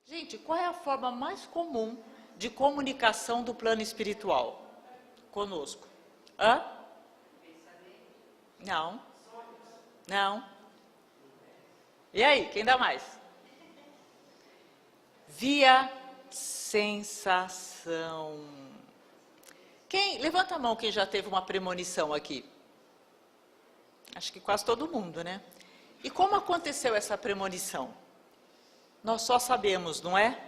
Gente, qual é a forma mais comum de comunicação do plano espiritual conosco? Hã? Não. Não. E aí, quem dá mais? Via sensação. Levanta a mão quem já teve uma premonição aqui. Acho que quase todo mundo, né? E como aconteceu essa premonição? Nós só sabemos, não é?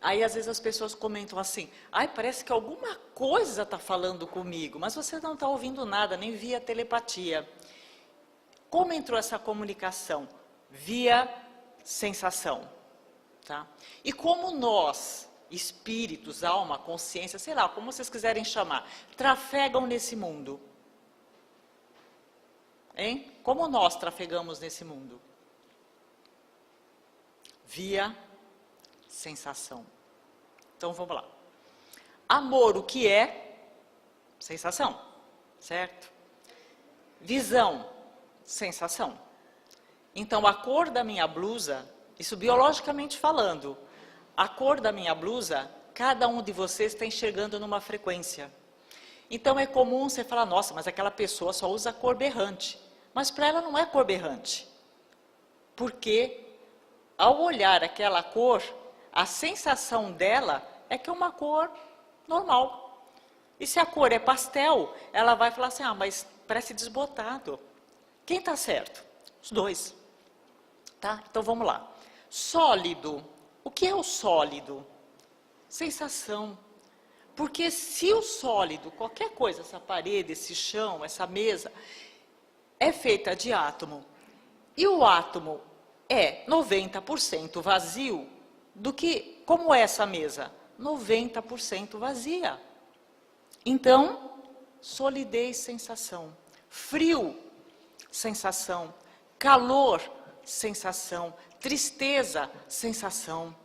Aí às vezes as pessoas comentam assim, ai, parece que alguma coisa está falando comigo, mas você não está ouvindo nada, nem via telepatia. Como entrou essa comunicação? Via sensação. Tá? E como nós, espíritos, alma, consciência, sei lá, como vocês quiserem chamar, trafegam nesse mundo? Hein? Como nós trafegamos nesse mundo? Via sensação. Então vamos lá. Amor, o que é? Sensação, certo? Visão, sensação. Então a cor da minha blusa, isso biologicamente falando, a cor da minha blusa, cada um de vocês está enxergando numa frequência. Então é comum você falar, nossa, mas aquela pessoa só usa cor berrante. Mas para ela não é cor berrante. Porque ao olhar aquela cor, a sensação dela é que é uma cor normal. E se a cor é pastel, ela vai falar assim, ah, mas parece desbotado. Quem está certo? Os dois. Tá? Então vamos lá. Sólido. O que é o sólido? Sensação. Porque se o sólido, qualquer coisa, essa parede, esse chão, essa mesa, é feita de átomo, e o átomo é 90% vazio, como é essa mesa? 90% vazia. Então, solidez, sensação. Frio, sensação. Calor, sensação. Tristeza, sensação.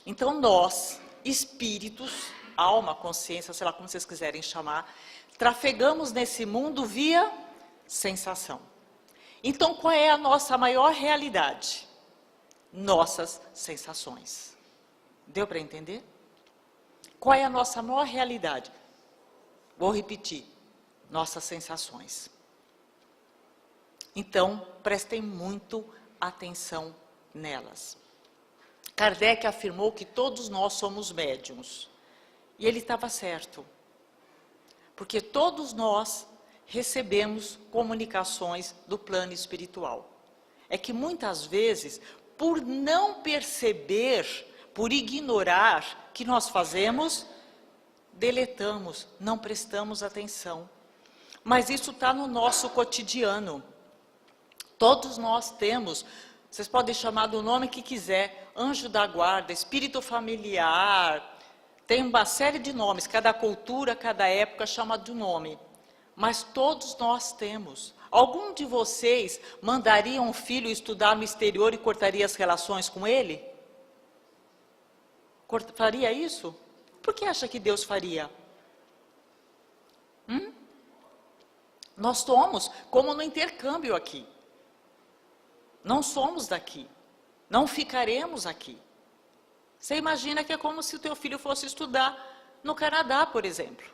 Então nós, espíritos, alma, consciência, sei lá como vocês quiserem chamar, trafegamos nesse mundo via sensação. Então qual é a nossa maior realidade? Nossas sensações. Deu para entender? Qual é a nossa maior realidade? Vou repetir. Nossas sensações. Então, prestem muito atenção nelas. Kardec afirmou que todos nós somos médiuns. E ele estava certo. Porque todos nós recebemos comunicações do plano espiritual. É que muitas vezes, por não perceber, por ignorar, que nós fazemos, deletamos, não prestamos atenção. Mas isso está no nosso cotidiano. Todos nós temos, vocês podem chamar do nome que quiser, anjo da guarda, espírito familiar, tem uma série de nomes, cada cultura, cada época chama de um nome. Mas todos nós temos. Algum de vocês mandaria um filho estudar no exterior e cortaria as relações com ele? Faria isso? Por que acha que Deus faria? Nós somos como no intercâmbio aqui. Não somos daqui. Não ficaremos aqui. Você imagina que é como se o teu filho fosse estudar no Canadá, por exemplo.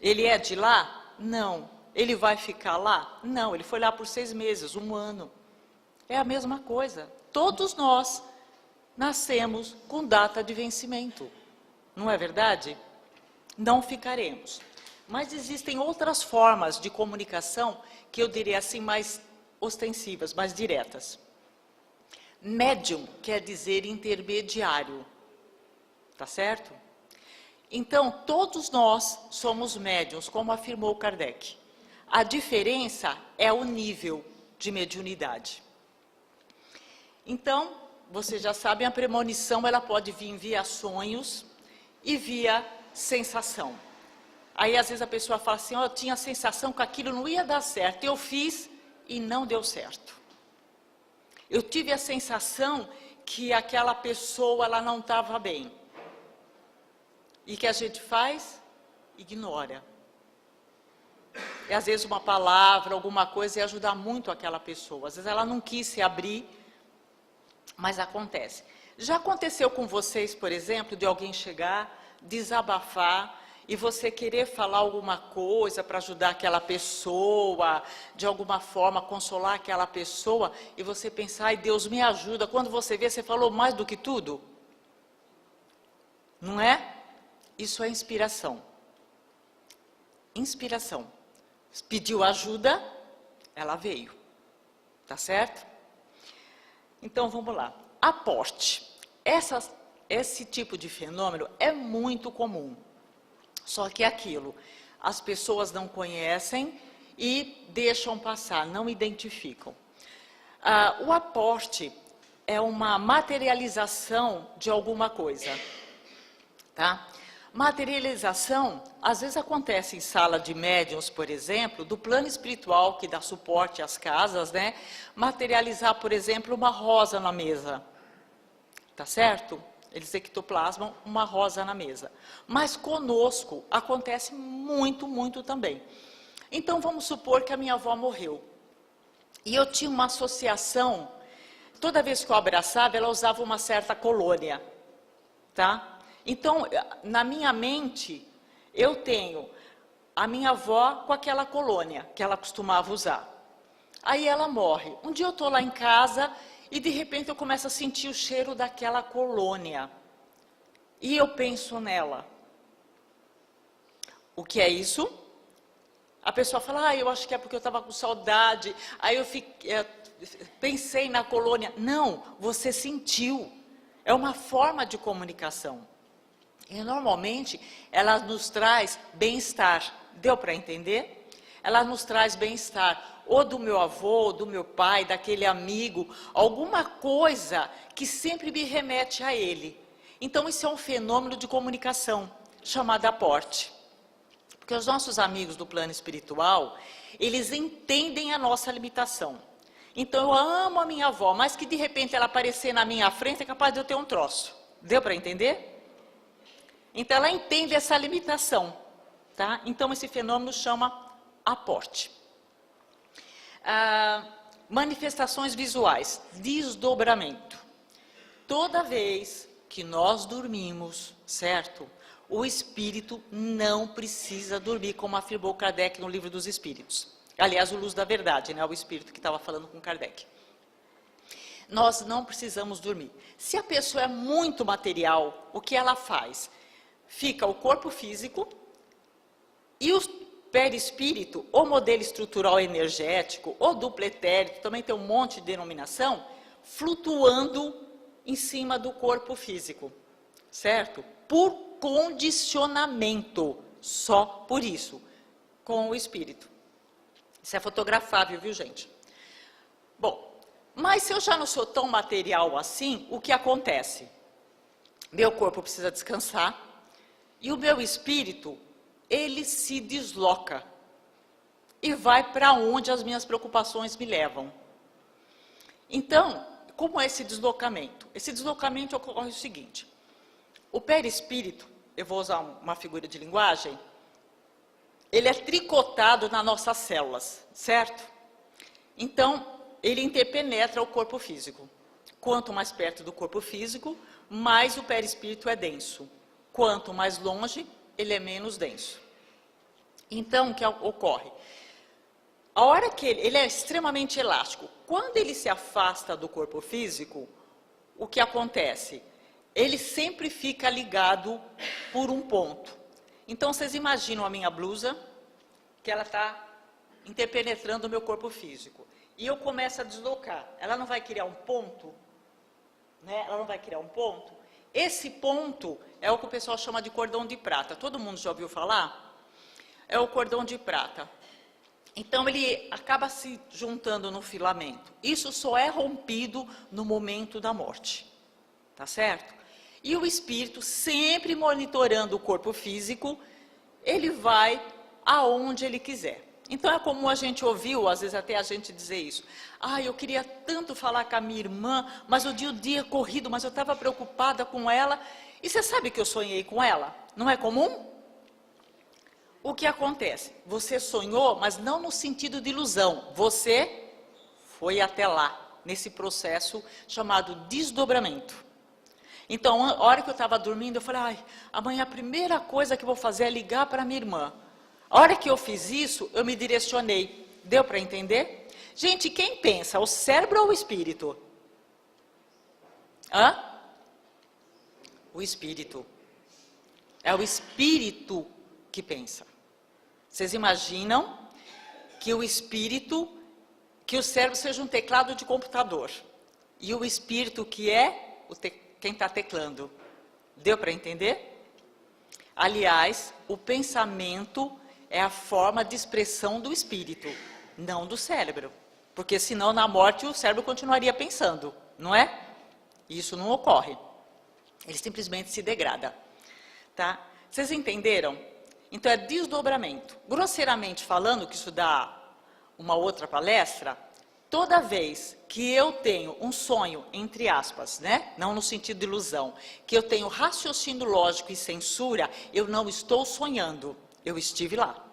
Ele é de lá? Não. Ele vai ficar lá? Não. Ele foi lá por 6 meses, 1 ano. É a mesma coisa. Todos nós nascemos com data de vencimento. Não é verdade? Não ficaremos. Mas existem outras formas de comunicação que eu diria assim mais ostensivas, mais diretas. Médium quer dizer intermediário. Tá certo? Então, todos nós somos médiuns, como afirmou Kardec. A diferença é o nível de mediunidade. Então, vocês já sabem, a premonição ela pode vir via sonhos e via sensação. Aí, às vezes, a pessoa fala assim, eu tinha a sensação que aquilo não ia dar certo. Eu fiz e não deu certo. Eu tive a sensação que aquela pessoa ela não estava bem. E que a gente faz? Ignora. E às vezes uma palavra, alguma coisa ia ajudar muito aquela pessoa. Às vezes ela não quis se abrir, mas acontece. Já aconteceu com vocês, por exemplo, de alguém chegar, desabafar, e você querer falar alguma coisa para ajudar aquela pessoa, de alguma forma consolar aquela pessoa, e você pensar, ai, Deus me ajuda, quando você vê, você falou mais do que tudo? Não é? Isso é inspiração. Inspiração. Pediu ajuda, ela veio. Tá certo? Então, vamos lá. Aporte. Esse tipo de fenômeno é muito comum. Só que é aquilo, as pessoas não conhecem e deixam passar, não identificam. O aporte é uma materialização de alguma coisa, tá? Materialização, às vezes acontece em sala de médiuns, por exemplo, do plano espiritual que dá suporte às casas, né? Materializar, por exemplo, uma rosa na mesa, tá certo? Eles ectoplasmam uma rosa na mesa. Mas conosco acontece muito, muito também. Então, vamos supor que a minha avó morreu. E eu tinha uma associação, toda vez que eu abraçava, ela usava uma certa colônia, tá? Então, na minha mente, eu tenho a minha avó com aquela colônia que ela costumava usar. Aí ela morre. Um dia eu estou lá em casa e de repente eu começo a sentir o cheiro daquela colônia. E eu penso nela. O que é isso? A pessoa fala, eu acho que é porque eu estava com saudade. Aí eu pensei na colônia. Não, você sentiu. É uma forma de comunicação. E normalmente ela nos traz bem-estar. Deu para entender? Ela nos traz bem-estar. Ou do meu avô, ou do meu pai, daquele amigo, alguma coisa que sempre me remete a ele. Então, isso é um fenômeno de comunicação, chamado aporte. Porque os nossos amigos do plano espiritual, eles entendem a nossa limitação. Então, eu amo a minha avó, mas que de repente ela aparecer na minha frente, é capaz de eu ter um troço. Deu para entender? Então, ela entende essa limitação. Tá? Então, esse fenômeno chama aporte. Manifestações visuais, desdobramento. Toda vez que nós dormimos, certo? O espírito não precisa dormir, como afirmou Kardec no Livro dos Espíritos. Aliás, o Luz da Verdade, né? O espírito que estava falando com Kardec. Nós não precisamos dormir. Se a pessoa é muito material, o que ela faz? Fica o corpo físico e o perispírito, ou modelo estrutural energético, ou duplo etérico, também tem um monte de denominação, flutuando em cima do corpo físico, certo? Por condicionamento, só por isso, com o espírito. Isso é fotografável, viu, gente? Bom, mas se eu já não sou tão material assim, o que acontece? Meu corpo precisa descansar e o meu espírito, ele se desloca e vai para onde as minhas preocupações me levam. Então, como é esse deslocamento? Esse deslocamento ocorre o seguinte: o perispírito, eu vou usar uma figura de linguagem, ele é tricotado nas nossas células, certo? Então, ele interpenetra o corpo físico. Quanto mais perto do corpo físico, mais o perispírito é denso. Quanto mais longe, ele é menos denso. Então, o que ocorre? A hora que ele é extremamente elástico. Quando ele se afasta do corpo físico, o que acontece? Ele sempre fica ligado por um ponto. Então, vocês imaginam a minha blusa, que ela está interpenetrando o meu corpo físico. E eu começo a deslocar. Ela não vai criar um ponto? Né? Ela não vai criar um ponto? Esse ponto é o que o pessoal chama de cordão de prata. Todo mundo já ouviu falar? É o cordão de prata. Então, ele acaba se juntando no filamento. Isso só é rompido no momento da morte. Tá certo? E o espírito, sempre monitorando o corpo físico, ele vai aonde ele quiser. Então, é comum a gente ouviu, às vezes até a gente dizer isso. Eu queria tanto falar com a minha irmã, mas o dia é corrido, mas eu estava preocupada com ela. E você sabe que eu sonhei com ela? Não é comum? O que acontece? Você sonhou, mas não no sentido de ilusão. Você foi até lá. nesse processo chamado desdobramento. Então, a hora que eu estava dormindo, eu falei, ai, amanhã a primeira coisa que eu vou fazer é ligar para minha irmã. A hora que eu fiz isso, eu me direcionei. Deu para entender? Gente, quem pensa, o cérebro ou o espírito? Hã? O espírito. É o espírito que pensa. Vocês imaginam que o espírito, que o cérebro seja um teclado de computador. E o espírito que é quem está teclando. Deu para entender? Aliás, o pensamento é a forma de expressão do espírito, não do cérebro. Porque senão na morte o cérebro continuaria pensando, não é? Isso não ocorre. Ele simplesmente se degrada. Tá? Vocês entenderam? Então é desdobramento. Grosseiramente falando, que isso dá uma outra palestra, toda vez que eu tenho um sonho, entre aspas, né? Não no sentido de ilusão, que eu tenho raciocínio lógico e censura, eu não estou sonhando, eu estive lá.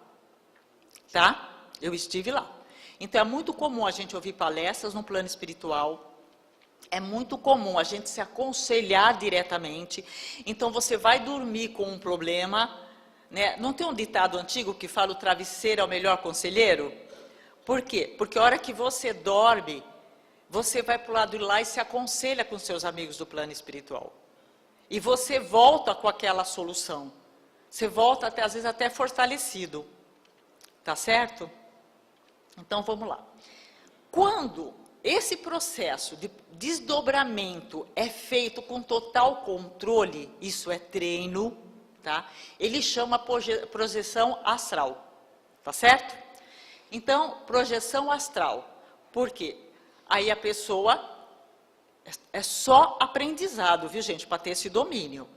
Tá? Eu estive lá. Então é muito comum a gente ouvir palestras no plano espiritual, é muito comum a gente se aconselhar diretamente. Então você vai dormir com um problema, né? Não tem um ditado antigo que fala o travesseiro é o melhor conselheiro? Por quê? Porque a hora que você dorme, você vai para o lado de lá e se aconselha com seus amigos do plano espiritual. E você volta com aquela solução. Você volta até, às vezes até fortalecido. Tá certo? Então vamos lá. Quando esse processo de desdobramento é feito com total controle, isso é treino, tá? Ele chama projeção astral, tá certo? Então, projeção astral, por quê? Aí a pessoa, é só aprendizado, viu gente, para ter esse domínio.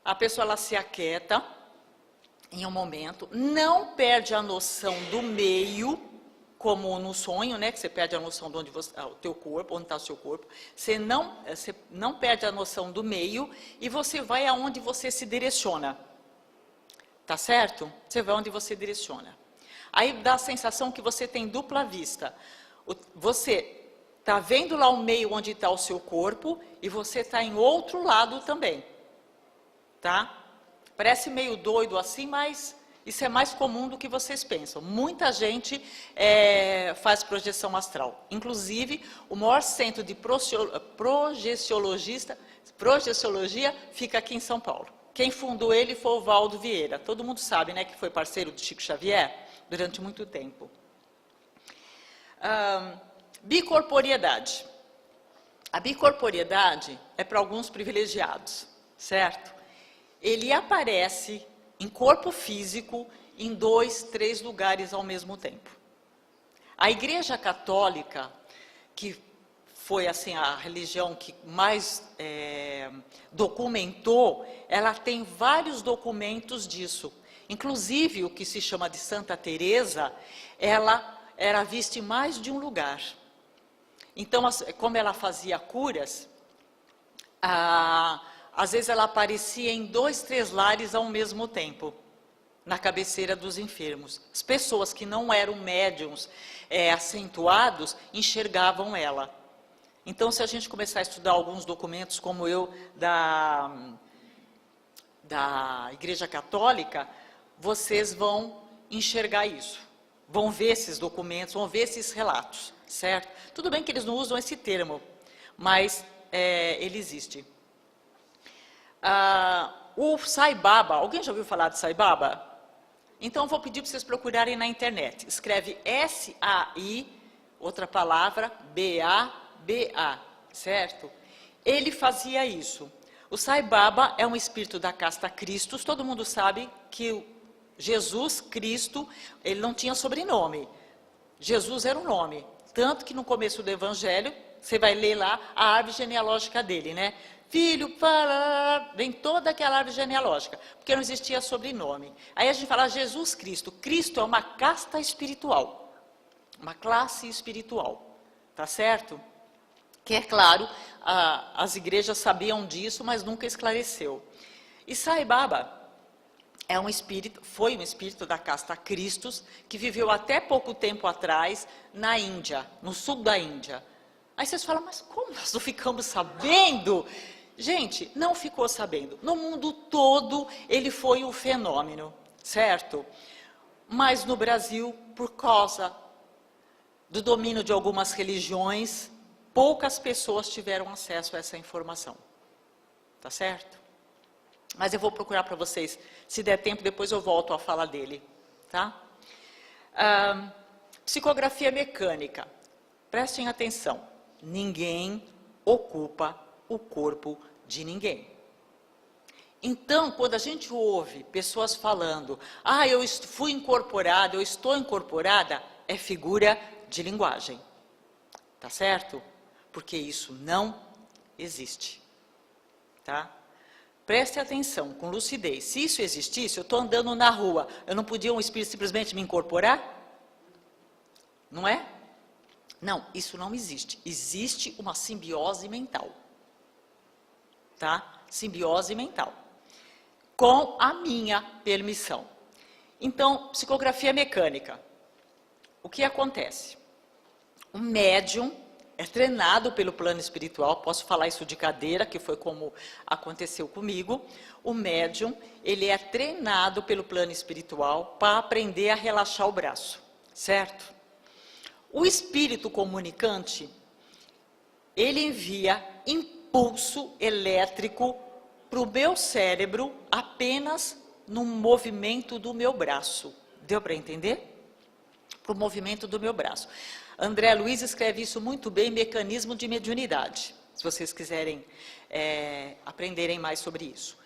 A pessoa, ela se aquieta em um momento, não perde a noção do meio, como no sonho, né, que você perde a noção de onde o teu corpo, onde está o seu corpo, você não perde a noção do meio e você vai aonde você se direciona. Tá certo? Você vai onde você direciona. Aí dá a sensação que você tem dupla vista. Você está vendo lá o meio onde está o seu corpo e você está em outro lado também. Tá? Parece meio doido assim, mas isso é mais comum do que vocês pensam. Muita gente faz projeção astral. Inclusive, o maior centro de projeciologia fica aqui em São Paulo. Quem fundou ele foi o Valdo Vieira. Todo mundo sabe, né, que foi parceiro do Chico Xavier durante muito tempo. Bicorporiedade. A bicorporiedade é para alguns privilegiados, certo? Ele aparece em corpo físico, em 2, 3 lugares ao mesmo tempo. A Igreja Católica, que foi assim a religião que mais documentou, ela tem vários documentos disso. Inclusive, o que se chama de Santa Teresa, ela era vista em mais de um lugar. Então, como ela fazia curas, às vezes ela aparecia em 2, 3 lares ao mesmo tempo, na cabeceira dos enfermos. As pessoas que não eram médiums acentuados, enxergavam ela. Então, se a gente começar a estudar alguns documentos, como eu, da Igreja Católica, vocês vão enxergar isso. Vão ver esses documentos, vão ver esses relatos, certo? Tudo bem que eles não usam esse termo, mas ele existe. O Sai Baba, alguém já ouviu falar de Sai Baba? Então, vou pedir para vocês procurarem na internet. Escreve S-A-I, outra palavra, B-A-B-A, certo? Ele fazia isso. O Sai Baba é um espírito da casta Cristos. Todo mundo sabe que Jesus Cristo, ele não tinha sobrenome. Jesus era um nome. Tanto que no começo do Evangelho, você vai ler lá a árvore genealógica dele, né? Filho, vem toda aquela árvore genealógica, porque não existia sobrenome. Aí a gente fala Jesus Cristo. Cristo é uma casta espiritual, uma classe espiritual, tá certo? Que é claro, as igrejas sabiam disso, mas nunca esclareceu. E Sai Baba foi um espírito da casta Cristos, que viveu até pouco tempo atrás na Índia, no sul da Índia. Aí vocês falam, mas como nós não ficamos sabendo? Gente, não ficou sabendo. No mundo todo, ele foi um fenômeno, certo? Mas no Brasil, por causa do domínio de algumas religiões, poucas pessoas tiveram acesso a essa informação. Tá certo? Mas eu vou procurar para vocês. Se der tempo, depois eu volto a falar dele. Tá? Psicografia mecânica. Prestem atenção. Ninguém ocupa o corpo de ninguém. Então, quando a gente ouve pessoas falando, eu fui incorporada, eu estou incorporada, é figura de linguagem. Tá certo? Porque isso não existe. Tá? Preste atenção, com lucidez. Se isso existisse, eu estou andando na rua, eu não podia um espírito simplesmente me incorporar? Não é? Não, isso não existe. Existe uma simbiose mental. Tá? Simbiose mental. Com a minha permissão. Então, psicografia mecânica. O que acontece? O médium é treinado pelo plano espiritual, posso falar isso de cadeira, que foi como aconteceu comigo. O médium, ele é treinado pelo plano espiritual para aprender a relaxar o braço, certo? O espírito comunicante, ele envia impulso elétrico para o meu cérebro apenas no movimento do meu braço. Deu para entender? Para o movimento do meu braço. André Luiz escreve isso muito bem, mecanismo de mediunidade, se vocês quiserem aprenderem mais sobre isso.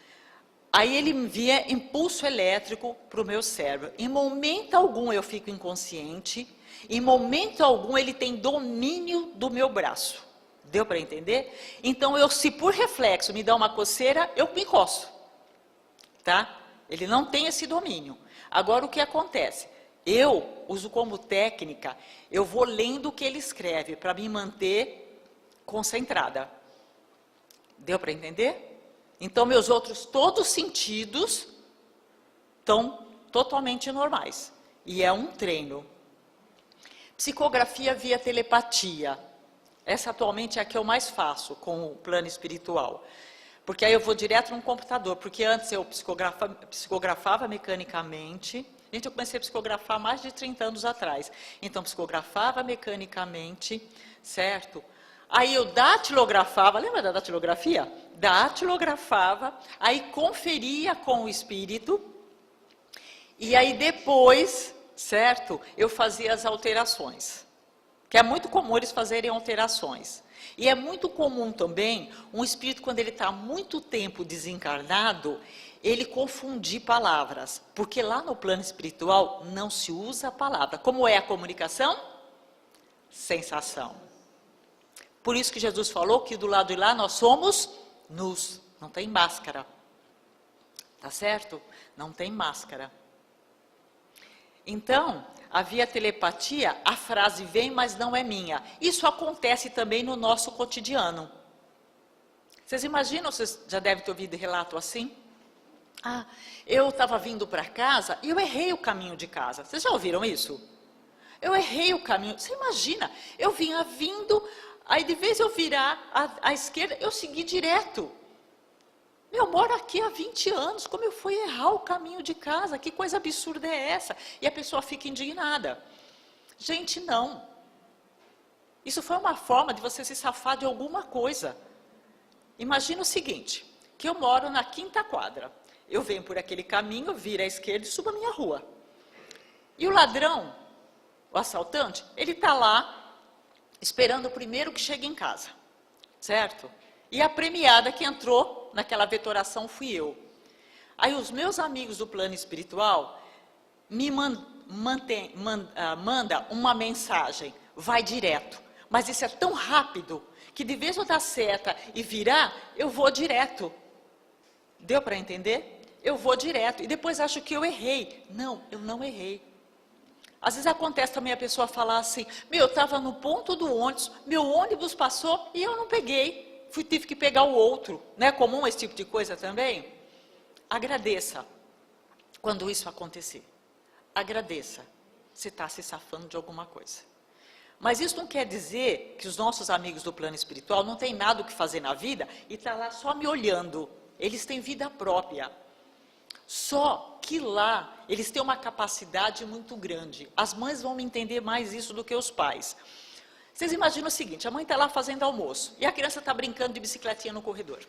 Aí ele envia impulso elétrico para o meu cérebro. Em momento algum eu fico inconsciente, em momento algum ele tem domínio do meu braço. Deu para entender? Então, se por reflexo me dá uma coceira, eu me encosto. Tá? Ele não tem esse domínio. Agora, o que acontece? Eu uso como técnica, eu vou lendo o que ele escreve para me manter concentrada. Deu para entender? Então, meus outros todos sentidos estão totalmente normais. E é um treino. Psicografia via telepatia. Essa atualmente é a que eu mais faço com o plano espiritual. Porque aí eu vou direto no computador, porque antes eu psicografava mecanicamente. Gente, eu comecei a psicografar mais de 30 anos atrás. Então, psicografava mecanicamente, certo? Aí eu datilografava, lembra da datilografia? Datilografava, aí conferia com o espírito, e aí depois, certo? Eu fazia as alterações. Que é muito comum eles fazerem alterações. E é muito comum também, um espírito, quando ele está muito tempo desencarnado, ele confundir palavras. Porque lá no plano espiritual não se usa a palavra. Como é a comunicação? Sensação. Por isso que Jesus falou que do lado de lá nós somos nus. Não tem máscara. Tá certo? Não tem máscara. Então, havia telepatia, a frase vem, mas não é minha. Isso acontece também no nosso cotidiano. Vocês imaginam, vocês já devem ter ouvido relato assim? Eu estava vindo para casa e eu errei o caminho de casa. Vocês já ouviram isso? Eu errei o caminho. Você imagina, eu vinha vindo, aí de vez eu virar à esquerda, eu segui direto. Eu moro aqui há 20 anos, como eu fui errar o caminho de casa? Que coisa absurda é essa? E a pessoa fica indignada. Gente, não. Isso foi uma forma de você se safar de alguma coisa. Imagina o seguinte, que eu moro na 5ª quadra. Eu venho por aquele caminho, viro à esquerda e subo a minha rua. E o ladrão, o assaltante, ele está lá, esperando o primeiro que chega em casa. Certo? E a premiada que entrou naquela vetoração fui eu. Aí os meus amigos do plano espiritual me manda uma mensagem, vai direto. Mas isso é tão rápido, que de vez eu dar seta e virar, eu vou direto. Deu para entender? Eu vou direto. E depois acho que eu errei. Não, eu não errei. Às vezes acontece também a pessoa falar assim, eu estava no ponto do ônibus, meu ônibus passou e eu não peguei. Tive que pegar o outro. Não é comum esse tipo de coisa também? Agradeça quando isso acontecer. Agradeça. Você está se safando de alguma coisa. Mas isso não quer dizer que os nossos amigos do plano espiritual não têm nada o que fazer na vida e estão lá só me olhando. Eles têm vida própria. Só que lá eles têm uma capacidade muito grande. As mães vão me entender mais isso do que os pais. Vocês imaginam o seguinte, a mãe está lá fazendo almoço e a criança está brincando de bicicletinha no corredor.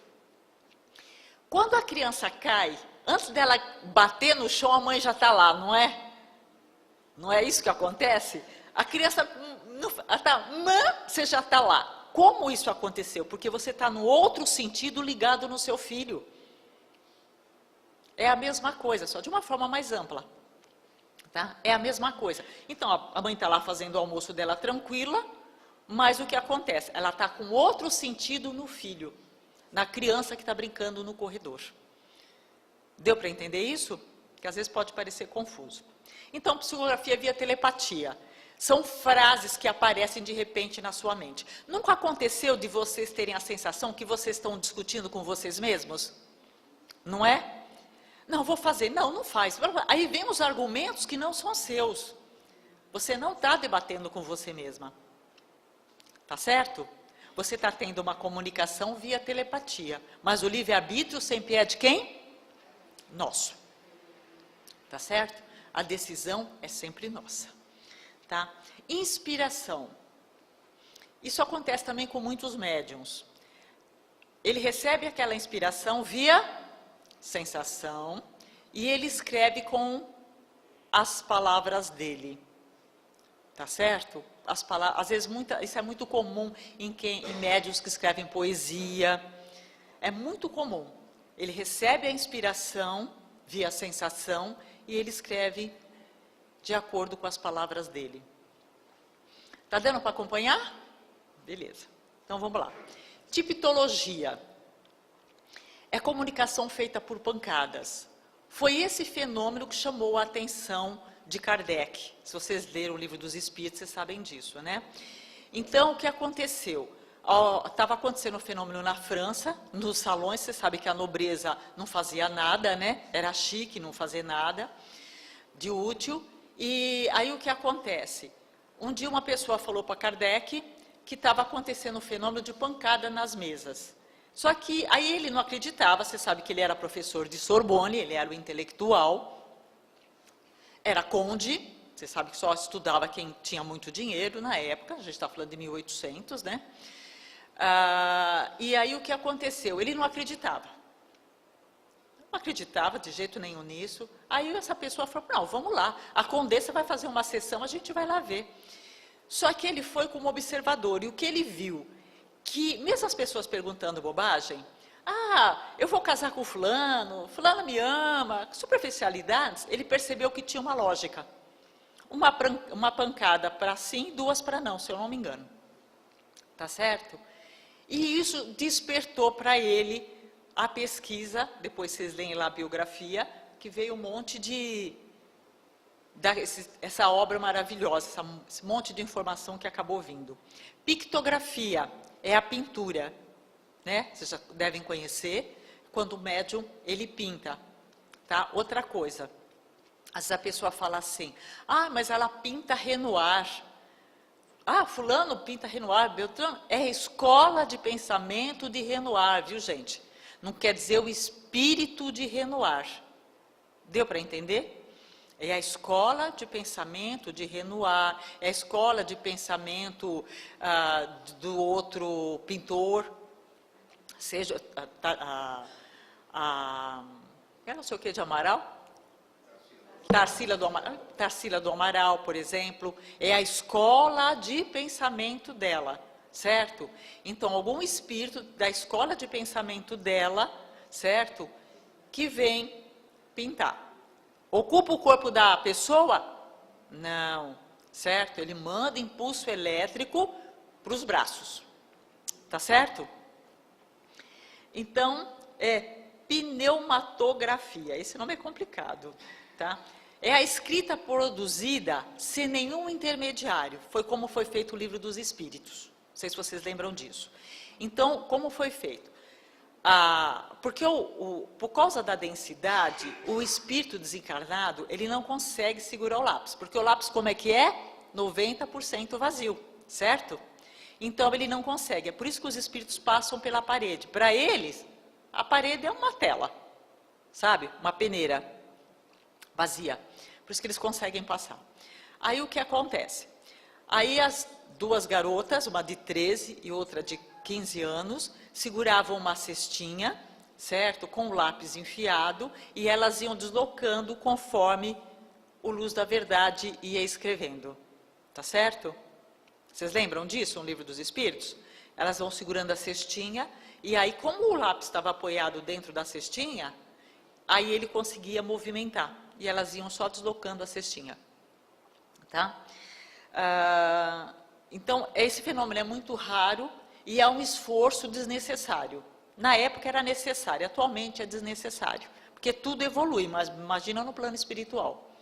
Quando a criança cai, antes dela bater no chão, a mãe já está lá, não é? Não é isso que acontece? A criança, você já está lá. Como isso aconteceu? Porque você está no outro sentido ligado no seu filho. É a mesma coisa, só de uma forma mais ampla. Tá? É a mesma coisa. Então, a mãe está lá fazendo o almoço dela tranquila, mas o que acontece? Ela está com outro sentido no filho, na criança que está brincando no corredor. Deu para entender isso? Que às vezes pode parecer confuso. Então, psicografia via telepatia. São frases que aparecem de repente na sua mente. Nunca aconteceu de vocês terem a sensação que vocês estão discutindo com vocês mesmos? Não é? Não, vou fazer. Não, não faz. Aí vem os argumentos que não são seus. Você não está debatendo com você mesma. Tá certo? Você está tendo uma comunicação via telepatia. Mas o livre-arbítrio sempre é de quem? Nosso. Tá certo? A decisão é sempre nossa. Tá? Inspiração. Isso acontece também com muitos médiuns. Ele recebe aquela inspiração via sensação e ele escreve com as palavras dele. Tá certo? As palavras, às vezes isso é muito comum em médiuns que escrevem poesia. É muito comum. Ele recebe a inspiração via sensação e ele escreve de acordo com as palavras dele. Tá dando para acompanhar? Beleza. Então vamos lá. Tipitologia. É comunicação feita por pancadas. Foi esse fenômeno que chamou a atenção de Kardec. Se vocês leram o Livro dos Espíritos, vocês sabem disso, né? Então, o que aconteceu? Estava acontecendo um fenômeno na França, nos salões, você sabe que a nobreza não fazia nada, né? Era chique não fazer nada de útil. E aí o que acontece? Um dia uma pessoa falou para Kardec que estava acontecendo um fenômeno de pancada nas mesas. Só que aí ele não acreditava, você sabe que ele era professor de Sorbonne, ele era o intelectual, era conde, você sabe que só estudava quem tinha muito dinheiro na época, a gente está falando de 1800, né? E aí o que aconteceu? Ele não acreditava. Não acreditava de jeito nenhum nisso. Aí essa pessoa falou, não, vamos lá, a condessa vai fazer uma sessão, a gente vai lá ver. Só que ele foi como observador, e o que ele viu? Que mesmo as pessoas perguntando bobagem, eu vou casar com fulano, fulano me ama, superficialidades, ele percebeu que tinha uma lógica. Uma pancada para sim, duas para não, se eu não me engano. Tá certo? E isso despertou para ele a pesquisa, depois vocês leem lá a biografia, que veio um monte essa obra maravilhosa, esse monte de informação que acabou vindo. Pictografia é a pintura, né? Vocês já devem conhecer, quando o médium, ele pinta. Tá? Outra coisa, às vezes a pessoa fala assim, mas ela pinta Renoir. Fulano pinta Renoir, Beltrano, é a escola de pensamento de Renoir, viu gente? Não quer dizer o espírito de Renoir. Deu para entender? É a escola de pensamento de Renoir, é a escola de pensamento do outro pintor, seja eu não sei o que de Amaral? Tarsila do Amaral, por exemplo, é a escola de pensamento dela, certo? Então, algum espírito da escola de pensamento dela, certo? Que vem pintar. Ocupa o corpo da pessoa? Não, certo? Ele manda impulso elétrico para os braços, tá certo? Então, é pneumatografia, esse nome é complicado, tá? É a escrita produzida sem nenhum intermediário, foi como foi feito o Livro dos Espíritos, não sei se vocês lembram disso. Então, como foi feito? Porque por causa da densidade, o espírito desencarnado, ele não consegue segurar o lápis. Porque o lápis como é que é? 90% vazio. certo? Então ele não consegue. É por isso que os espíritos passam pela parede. Para eles, a parede é uma tela, sabe? Uma peneira vazia. Por isso que eles conseguem passar. Aí o que acontece? Aí as duas garotas, uma de 13 e outra de 15 anos, seguravam uma cestinha, certo? Com o lápis enfiado, e elas iam deslocando conforme o Luz da Verdade ia escrevendo. Tá certo? Vocês lembram disso, no Livro dos Espíritos? Elas vão segurando a cestinha, e aí, como o lápis estava apoiado dentro da cestinha, aí ele conseguia movimentar, e elas iam só deslocando a cestinha. Tá? Então, esse fenômeno é muito raro, e é um esforço desnecessário. Na época era necessário, atualmente é desnecessário, porque tudo evolui, mas imagina no plano espiritual.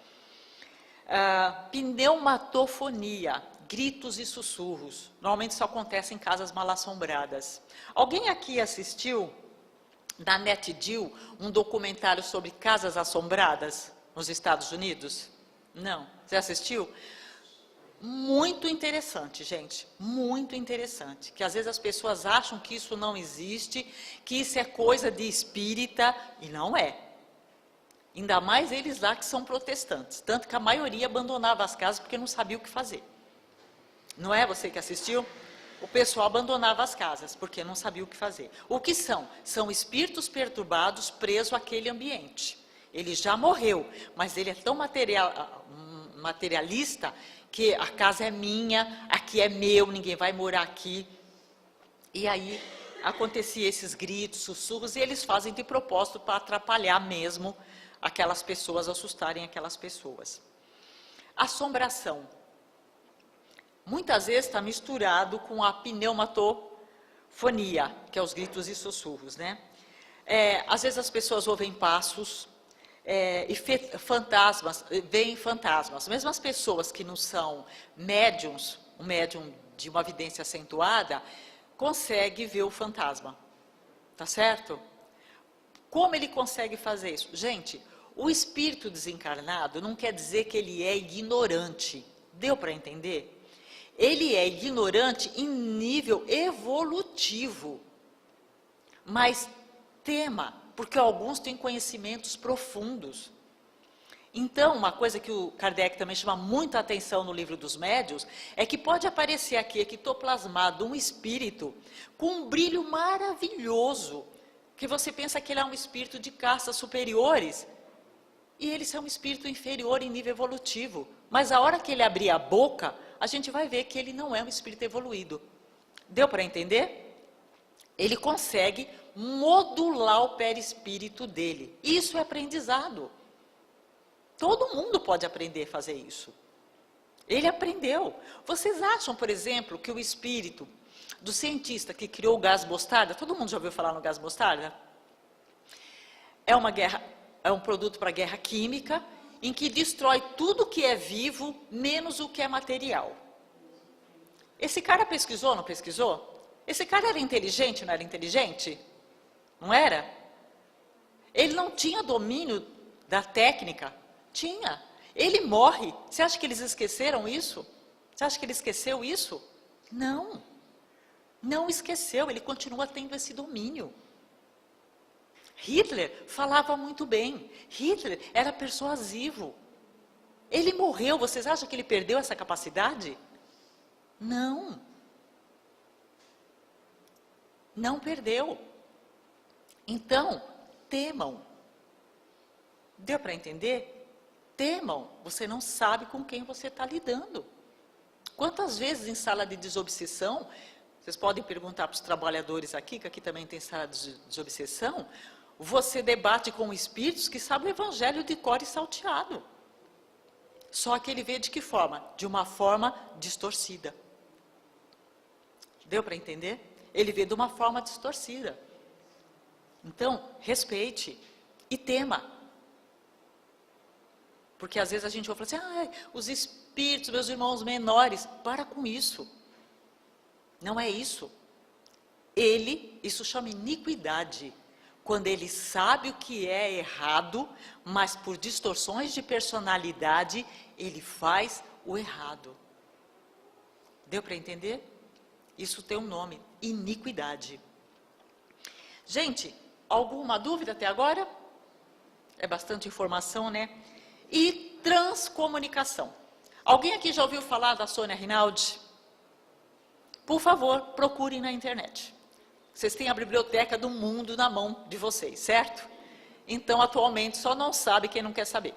Pneumatofonia, gritos e sussurros. Normalmente isso acontece em casas mal-assombradas. Alguém aqui assistiu, na NetGeo, um documentário sobre casas assombradas nos Estados Unidos? Não. Você assistiu? Muito interessante, gente. Muito interessante. Que às vezes as pessoas acham que isso não existe, que isso é coisa de espírita, e não é. Ainda mais eles lá que são protestantes. Tanto que a maioria abandonava as casas porque não sabia o que fazer. Não é você que assistiu? O pessoal abandonava as casas porque não sabia o que fazer. O que são? São espíritos perturbados presos àquele ambiente. Ele já morreu, mas ele é tão materialista que a casa é minha, aqui é meu, ninguém vai morar aqui. E aí acontecia esses gritos, sussurros, e eles fazem de propósito para atrapalhar mesmo aquelas pessoas, assustarem aquelas pessoas. Assombração. Muitas vezes está misturado com a pneumatofonia, que é os gritos e sussurros, né? Às vezes as pessoas ouvem passos, e fantasmas, veem fantasmas. Mesmo as pessoas que não são médiums, um médium de uma vidência acentuada, consegue ver o fantasma. Tá certo? Como ele consegue fazer isso? Gente, o espírito desencarnado não quer dizer que ele é ignorante. Deu para entender? Ele é ignorante em nível evolutivo. Mas tema, porque alguns têm conhecimentos profundos. Então, uma coisa que o Kardec também chama muita atenção no Livro dos Médiuns, é que pode aparecer aqui, ectoplasmado, um espírito com um brilho maravilhoso, que você pensa que ele é um espírito de castas superiores, e ele é um espírito inferior em nível evolutivo. Mas a hora que ele abrir a boca, a gente vai ver que ele não é um espírito evoluído. Deu para entender? Ele consegue modular o perispírito dele. Isso é aprendizado. Todo mundo pode aprender a fazer isso. Ele aprendeu. Vocês acham, por exemplo, que o espírito do cientista que criou o gás mostarda, todo mundo já ouviu falar no gás mostarda? É um produto para guerra química, em que destrói tudo que é vivo, menos o que é material. Esse cara pesquisou ou não pesquisou? Esse cara era inteligente, não era inteligente? Não era? Ele não tinha domínio da técnica? Tinha. Ele morre. Você acha que eles esqueceram isso? Você acha que ele esqueceu isso? Não. Não esqueceu, ele continua tendo esse domínio. Hitler falava muito bem. Hitler era persuasivo. Ele morreu, vocês acham que ele perdeu essa capacidade? Não. Não perdeu. Então, temam. Deu para entender? Temam. Você não sabe com quem você está lidando. Quantas vezes em sala de desobsessão, vocês podem perguntar para os trabalhadores aqui, que aqui também tem sala de desobsessão, você debate com espíritos que sabem o evangelho de cor e salteado. Só que ele vê de que forma? De uma forma distorcida. Deu para entender? Ele vê de uma forma distorcida. Então, respeite e tema. Porque às vezes a gente ouve assim, os espíritos, meus irmãos menores, para com isso. Não é isso. Isso chama iniquidade. Quando ele sabe o que é errado, mas por distorções de personalidade, ele faz o errado. Deu para entender? Isso tem um nome, iniquidade. Gente, alguma dúvida até agora? É bastante informação, né? E transcomunicação. Alguém aqui já ouviu falar da Sônia Rinaldi? Por favor, procurem na internet. Vocês têm a biblioteca do mundo na mão de vocês, certo? Então, atualmente, só não sabe quem não quer saber.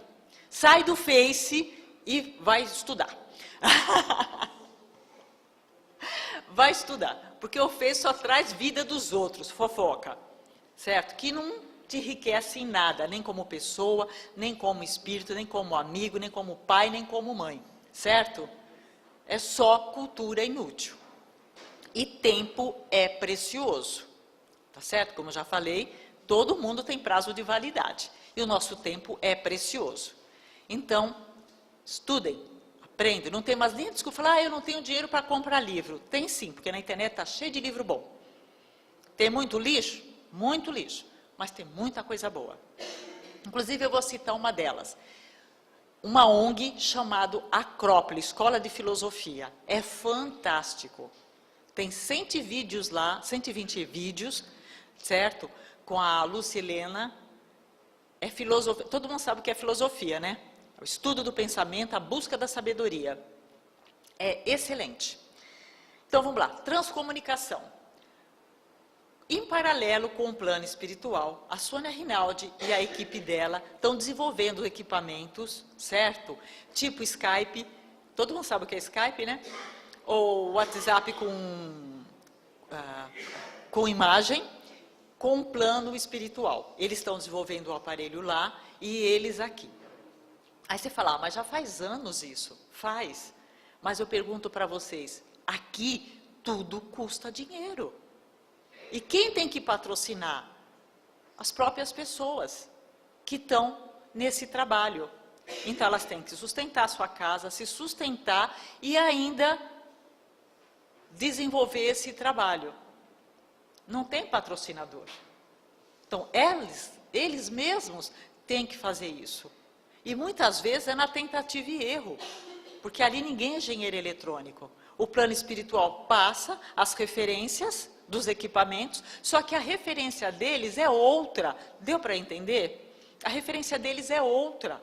Sai do Face e vai estudar. Vai estudar, porque o Face só traz vida dos outros, fofoca, certo? Que não te enriquece em nada, nem como pessoa, nem como espírito, nem como amigo, nem como pai, nem como mãe, certo? É só cultura inútil. E tempo é precioso, tá certo? Como eu já falei, todo mundo tem prazo de validade, e o nosso tempo é precioso. Então, estudem, aprendem, não tem mais nem desculpa, falar, eu não tenho dinheiro para comprar livro. Tem sim, porque na internet está cheio de livro bom. Tem muito lixo? Muito lixo, mas tem muita coisa boa. Inclusive, eu vou citar uma delas. Uma ONG chamada Acrópole, Escola de Filosofia. É fantástico. Tem 100 vídeos lá, 120 vídeos, certo? Com a Lucilena. É filosofia, todo mundo sabe o que é filosofia, né? O estudo do pensamento, a busca da sabedoria. É excelente. Então, vamos lá. Transcomunicação. Em paralelo com o plano espiritual, a Sônia Rinaldi e a equipe dela estão desenvolvendo equipamentos, certo? Tipo Skype. Todo mundo sabe o que é Skype, né? Ou WhatsApp com imagem, com plano espiritual. Eles estão desenvolvendo o aparelho lá e eles aqui. Aí você fala, mas já faz anos isso. Faz. Mas eu pergunto para vocês, aqui tudo custa dinheiro. E quem tem que patrocinar? As próprias pessoas que estão nesse trabalho. Então elas têm que sustentar a sua casa, se sustentar e ainda desenvolver esse trabalho. Não tem patrocinador. Então eles mesmos têm que fazer isso. E muitas vezes é na tentativa e erro, porque ali ninguém é engenheiro eletrônico. O plano espiritual passa as referências dos equipamentos, só que a referência deles é outra. Deu para entender? A referência deles é outra.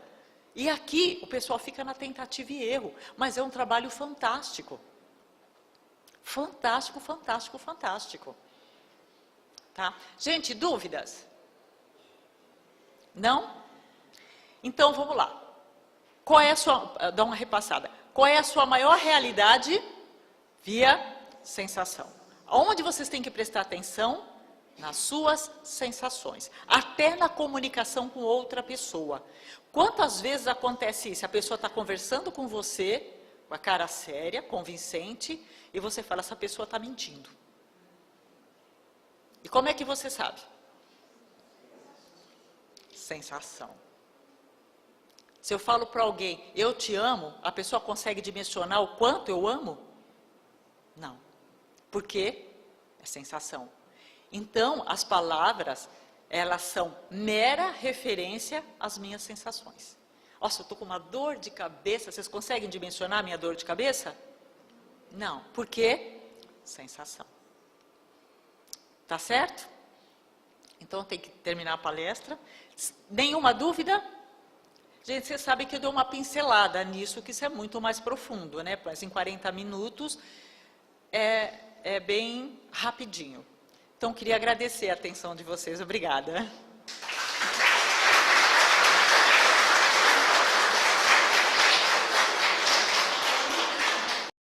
E aqui o pessoal fica na tentativa e erro, mas é um trabalho fantástico. Fantástico, fantástico, fantástico. Tá? Gente, dúvidas? Não? Então, vamos lá. Qual é a sua... Dá uma repassada. Qual é a sua maior realidade? Via sensação. Onde vocês têm que prestar atenção? Nas suas sensações. Até na comunicação com outra pessoa. Quantas vezes acontece isso? A pessoa está conversando com você, com a cara séria, convincente, e você fala, essa pessoa está mentindo. E como é que você sabe? Sensação. Se eu falo para alguém, eu te amo, a pessoa consegue dimensionar o quanto eu amo? Não. Por quê? É sensação. Então, as palavras, elas são mera referência às minhas sensações. Nossa, eu estou com uma dor de cabeça, vocês conseguem dimensionar a minha dor de cabeça? Não. Por quê? Sensação. Tá certo? Então, tem que terminar a palestra. Nenhuma dúvida? Gente, vocês sabem que eu dou uma pincelada nisso, que isso é muito mais profundo, né? Mas em 40 minutos é bem rapidinho. Então, queria agradecer a atenção de vocês. Obrigada.